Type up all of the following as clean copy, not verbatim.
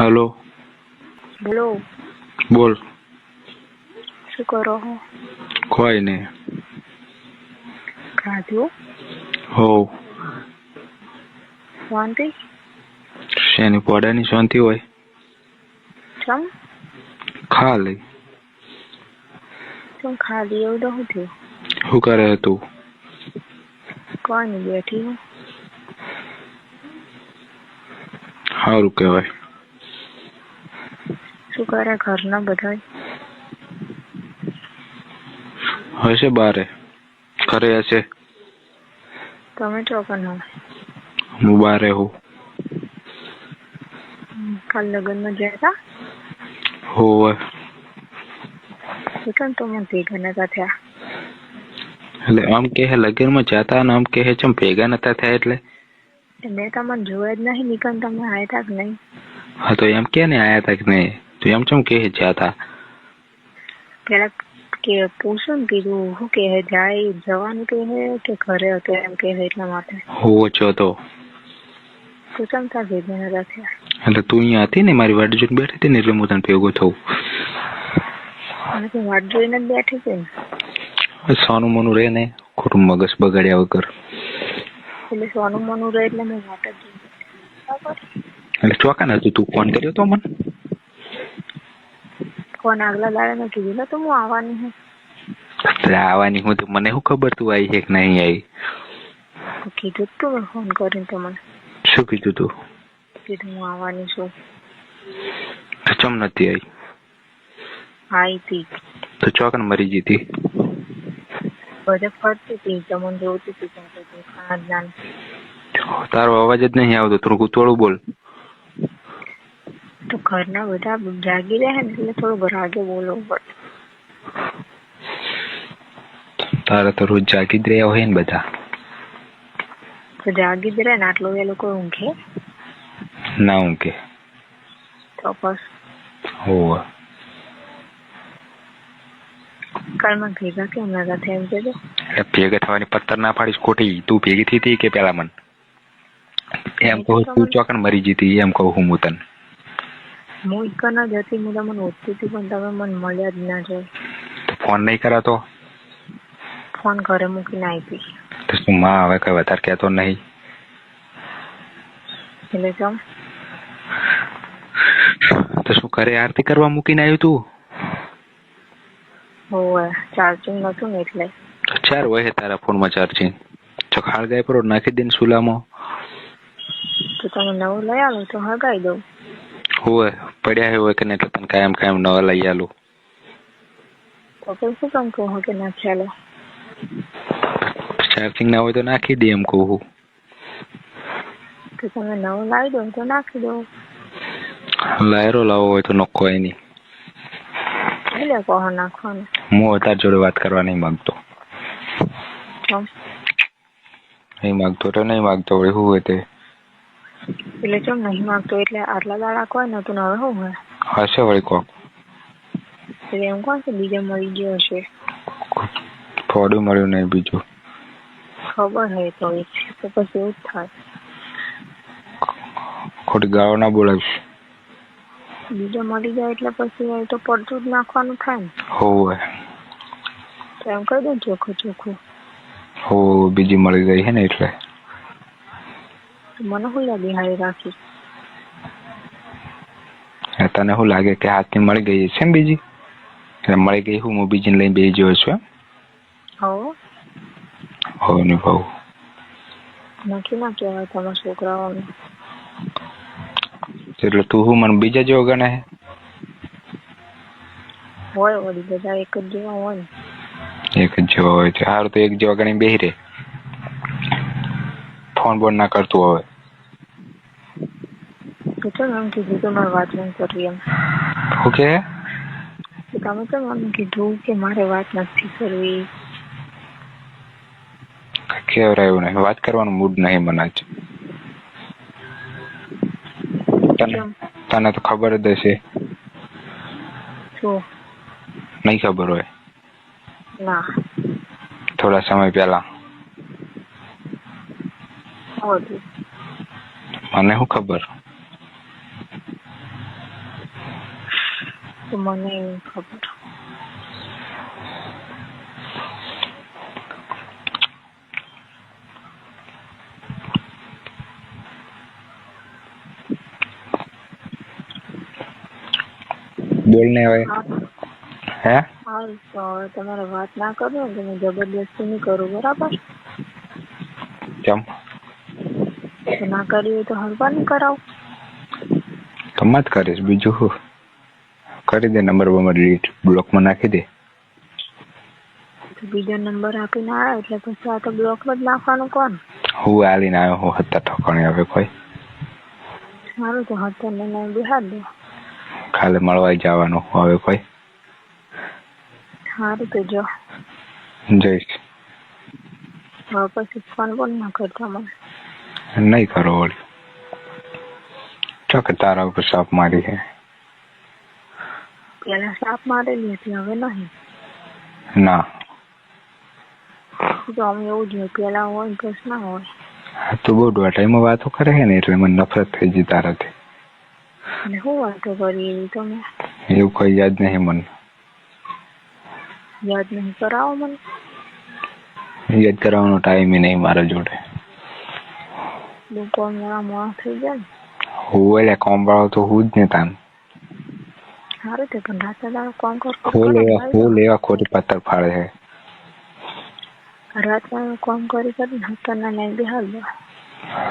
Hello બોલો. बोल. શું કરો છો? कोई नहीं. ખાધું? हो. શાંતિ? શેની પોડાની શાંતિ હોય? ચમ? ખાલી. ચમ ખાલી એવું તો શું થયું? શું કરે તું? કોઈ નહીં, બેઠી હું. સારું કહેવાય. શું કરે ઘરના બધા? હશે બારે. ઘરે હશે. તમે ચોકન હો? હું બારે હું. કાલ લગ્નમાં ગયા હતા? હોવે. કેમ તો મને ભેગા નતા થયા? એટલે આમ કે લગ્નમાં જતા ને આમ કે ચમ ભેગા નતા થયા એટલે? મેં તમને જોયા જ નહીં. નીકળ તમે આવ્યા હતા કે નહીં? હા તો એમ કે ને આયા હતા કે નહીં? તો એમ ચમ કે જતા? પેલા કે પૂછો ને, કીધું શું કે જાય જવાનું કે ઘરે હતો એમ કે એટલા માટે. હોવો છો તો તું ચમ તાર ભેગા નતા થયા? એટલે તું અહીંયા હતી ને, મારી વાડી જોઈને બેઠી હતી ને, એટલે હું તને ભેગો થવું. અને તો વાટ જોઈને જ બેઠી હતી ને. સોનું મોનું રહે ને, ખોટું મગજ બગાડ્યા વગર. એટલે સોનું મોનું રહે એટલે મેં વાટ જ જોઈ. એટલે ચોકા નતું તું ફોન કર્યો તો મને? ફોન આગલા દાડે મેં કીધું ને તો હું આવવાની હું. આવવાની હું તો મને શું ખબર તું આવી છે કે નહીં આવી? કીધું તું મેં ફોન કરીને તમને. શું કીધું તું? કીધું હું આવવાની છું. ચમ નથી આવી? આવી હતી તો ચોકન મરી જતી. બધે ફરતી હતી, તમને જોતી હતી ખાનદાન. તારો અવાજ જ નહીં આવતો, થોડું થોડું બોલ. તો ઘરના બધા જાગી રહ્યા ને એટલે થોડું રાગે બોલવું પડે. તારે તો રોજ જાગી જ રહ્યા હોય ને બધા? તો જાગી જ રહે ને, આટલો એ લોકો ઊંઘે ના ઊંઘે તો બસ. હોવે. કાલમાં ભેગા કેમ નતા થયા એમ કહેજો. ભેગા થવાની પત્તર ના પાડીશ ખોટી. તું ભેગી થઈ હતી કે પેલા મને એમ કહું? તું ચોકન મરી જતી એમ કહું હું તને. હું એક જ હતી, હું તમને ઓળખતી હતી પણ તમે મને મળ્યા જ ના જોઈ. ફોન નહીં કરાતો? ફોન ઘરે મૂકીને આવી હતી. તો શું માં હવે કઈ વધારે કહેતો નહીં? એટલે ચમ? તો શું કરે આરતી કરવા મૂકીને આવ્યું તું? હોવે, ચાર્જિંગ નતું ને એટલે. ચાર હોય તારા ફોનમાં ચાર્જિંગ? ચખાડ ગાય પર નાખી દે ને સુલામાં. તો તમે નવું લઈ આવો તો હગાઈ દઉં. હોય પડ્યા હોય કે નહીં એટલે તને કાયમ કાયમ નવા લઈ આલું. તો પછી શું કામ કહું કે ના ચાલો? ચાર્જિંગ ના હોય તો નાખી દે એમ કહું. તો તમે નવું લાવી દો તો નાખી દો. લાયરો લાવો હોય તો નોખો એની. એટલે કહો નાખવાનું. હું તાર જોડે વાત કરવા નહીં માંગતો. નહીં માંગતો તો નહીં માંગતો હોય શું હોય તે? એટલે ચમ નહીં માંગતો એટલે આટલા દાડા કોઈ નતું ને હવે શું હોય? હશે વળી કોક. એટલે એમ કોણ કે બીજા મળી ગયો હશે? થોડું મળ્યું નહીં બીજું. ખબર હે તો પછી એવું જ થાય. ખોટી ગાળો ના બોલાવીશ. બીજા મળી જાય એટલે પછી તો પડતું જ નાખવાનું થાય ને. હોવે. તો એમ કહી દો ચોખ્ખું ચોખ્ખું. હો બીજી મળી ગઈ હે ને એટલે. મને શું લાગે હારી રાખી? તને શું લાગે કે હાથની મળી ગઈ છે ને બીજી? એટલે મળી ગઈ હું બીજીને લઈને બેસી ગયો છું? હો હો ને ભાવ નથી ના કહેવાય તમારા છોકરાઓને. એટલે તું હું મને બીજા જેવો ગણે હે? હોય વળી બધા એક જ જેવા હોય ને. એક જ જેવા હોય છે. સારું તો એક જેવા ગણી બેસી રહે. ફોન બોન ના કરતું હવે. તો એમ કીધું કે મારે વાત નહીં કરવી એમ. ઓકે. તમે તો મને કીધું કે મારે વાત નથી કરવી. કેવરાયું નહીં, વાત કરવાનું મૂડ નહીં મને જ. તને તો ખબર જ હશે. શું? નહીં ખબર હોય? ના. થોડા સમય પહેલા. મને શું ખબર? તો મને એવું ખબર. બોલ ને હવે. હે હાલ તો હવે તમારે વાત ના કરો ને તમે જબરદસ્તી નહીં કરો, બરાબર? કેમ? તો ના કરી હોય તો હરવા નહીં કરાવો. તો મત કરીશ, બીજું શું? કરી દે નંબર બમર ડિલીટ, બ્લોકમાં નાખી દે. તો બીજો નંબર આપીને આવ્યો એટલે પછી આ તો બ્લોકમાં જ નાખવાનું કોણ? હું આલીને આવ્યો હું હતા ઠોકાણી હવે કોઈ. સારું તો હતને નહીં બિહાર દો. ખાલી મળવા જવાનું હવે કોઈ. સારું તો જો જઈશ. હવે પછી ફોન પણ ના કરતા મને. નહીં કરો વળી. ચોકે તારા ઉપર સાપ મારી છે. પેલા સાપ મારેલી હતી, હવે નહીં. ના તો અમે એવું જ હોય, પેલા હોય બસ ના હોય. તું બહુ ટાઈમમાં વાતો કરે છે ને એટલે મને નફરત થઈ ગઈ તારાથી. અને શું વાતો કરી એવી તમે? એવું કઈ યાદ નહીં મને. યાદ નહીં કરાવો મને. યાદ કરવાનો ટાઈમ નહીં મારા જોડે. બપોર મોડા થઈ ગયા ને. હું એટલે કોમ વાળો તો હું જ ને તાન. સારું તે પણ રાતે દાડો કામ કરતો. હું લેવા ખોટી પથ્થર ફાડે છે. રાતે કામ કરી કરીને હતરના નહીં બિહાર દો.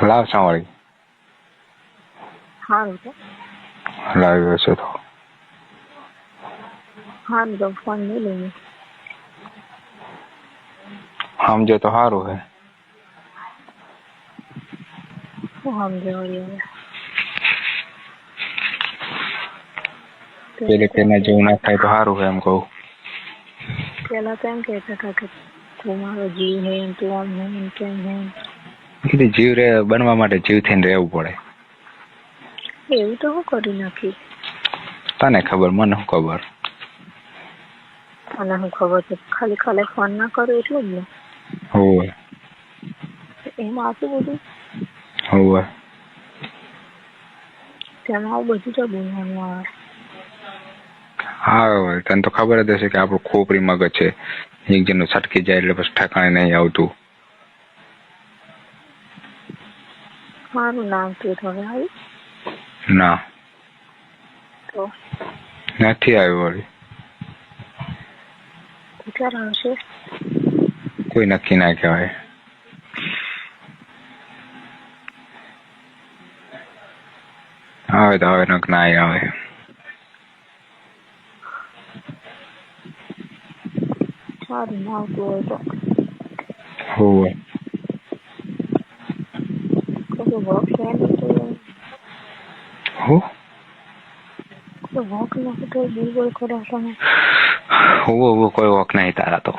લાવ સાંભળી. સારું તો લાવ્યો છે તો. સારું તો ફોન નહીં લઈને. સમજે તો સારું હે. શું સમજે વળી હવે? પેલા જેવું ના થાય તો સારું છે એમ કહું. પેલા તો એમ કહેતા હતા કે તું મારો જીવ હે, તું આમ હે, કેમ હે. એટલે જીવ રે બનવા માટે જીવ થઈને રહેવું પડે. એવું તો હું કરી નાખી. તને ખબર, મને શું ખબર. તને શું ખબર છે? ખાલી ખાલી ફોન ના કરું એટલું જ ને. હોવે એમાં આટલું બધું? હોવે તેમાં આવું બધું તો બોલવાનું આવે. હા તને તો ખબર જ હશે કે આપણું ખોપરી મગજ છે. એક જણનું છટકી જાય એટલે પછી ઠેકાણે નહીં આવતું. મારું નામ કે હવે આવી? ના તો નથી આવ્યું વળી. ક્યારે આવશે? કોઈ નક્કી ના કહેવાય. આવે તો આવે, નક ના આવે. સારું ના આવતું હોય તો હોવે કશું વોક છે નહીં તો હું વોક નથી તો બિલકુલ કરો તમે. હોવો કોઈ વોક નહીં તારા તો.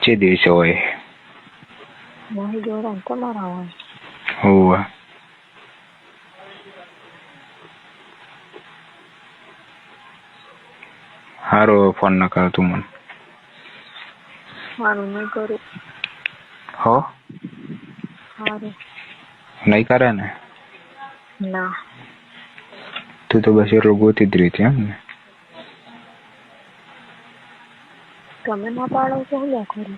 જે દિવસે હોય મારી જોડે તમારા હોય. હોવે સારું ફોન ના કર તું મને. મારું નહીં કરું. હો સારું નહીં કરે ને? ના તું તો બસ એટલું ગોતી જ રહી છે એમ ને? તમે ના પાડો તો હું લ્યા કરું?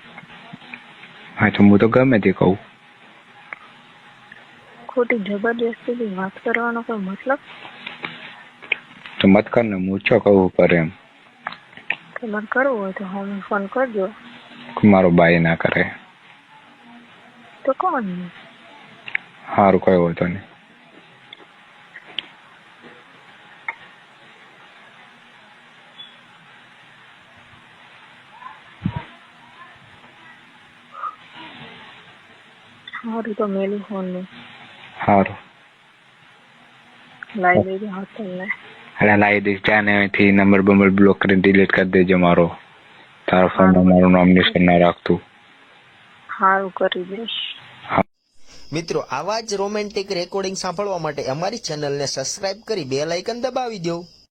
હા તો હું તો ગમે તે કહું. ખોટી જબરદસ્તી વાત કરવાનો કોઈ મતલબ? તો મત કર ને, હું ચો કહું કરે એમ. તમારે કરવું હોય તો હું ફોન કરજો. મારો બાઈ ના કરે તો કોણ? સારું કઈ હોય તો નહીં. સારું તો મેલું ફોન નું. સારું લાવી દેજો હાથને. અરે લાવી દઈશ. ત્યાં ને અહીંથી નંબર બંબર બ્લોક કરીને ડિલીટ કરી દેજો મારો. તારા ફોનમાં મારું નામ નિશાન ના રાખતું. સારું કરી દઈશ. મિત્રો આવા જ રોમેન્ટિક રેકોર્ડિંગ સાંભળવા માટે અમારી ચેનલને સબસ્ક્રાઇબ કરી બેલ આઇકન દબાવી દો.